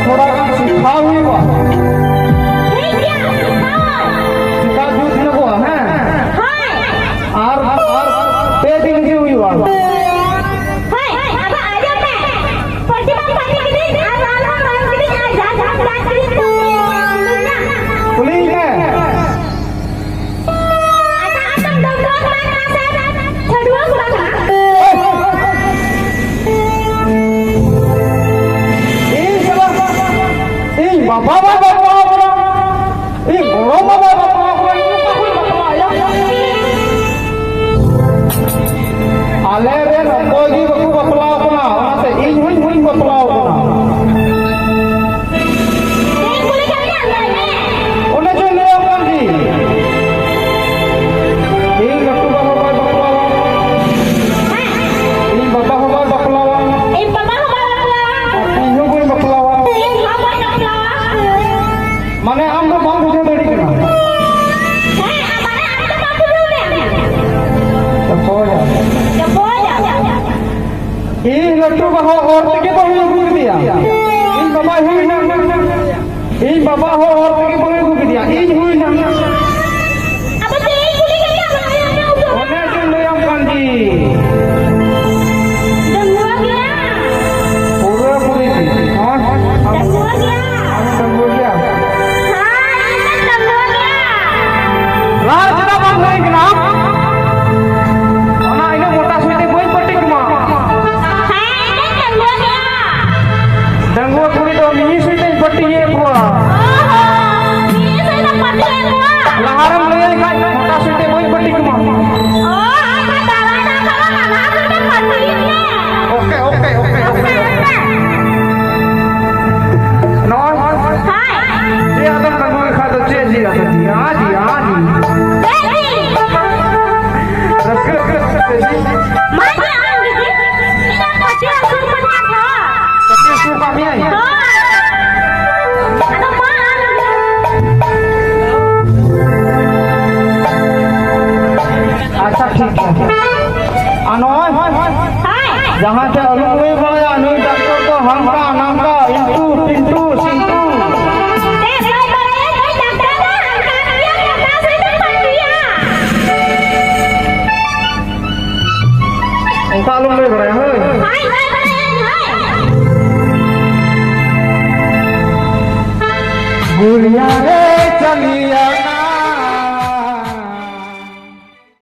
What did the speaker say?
थोड़ा सिखा हुई बा सिखा दूध लगो है और पे दिन की हुई बा पुलिस है बाबा बाबा बाबा ये गोरो बाबा बाबा ये कोई बाबा आया आले रे नंदोजी बकु बतलाओ अपना ओनाते इन हुई बतलाओ अपना ओने जो ले अपन जी ये लट्टू बाबा बतलाओ ये बाबा बाबा बतलाओ ये बाबा बाबा बतलाओ ये कोई बतलाओ माने हम तो बात बुझे देड़ी करना है हमारे आप तो बात बुझे तो हो जा ये लट्टू बाबा और के बहू गुड़ दिया इन बाबा हुई ना इन बाबा हो और के बहू गुड़ दिया इन हुई ना अब तो एक गुली के क्या होने से ले हम कांजी दंगुआ गया पूरा पूरी हां दंगुआ गया राजना बंद है कि नाम ओना इने मोटा सुते कोई पट्टी कुमा है दंगुआ पूरी तो मिनी सुते पट्टी ये पूरा ओहो मिनी सुते पट्टी है पूरा लहारम ले का मोटा सुते कोई पट्टी कुमा ओ हां दावा ना करो ना सुते पट्टी है okay okay okay okay no हाय ये आदम दंगुआ खा तो चे जी हां जी अच्छा ठीक है अनोय जहाँ से अलुए बड़ा अनोय डॉक्टर को हम का नाम का इंटू पिंटू सिंटू कालू ले बड़ा है गुड़िया रे चलिया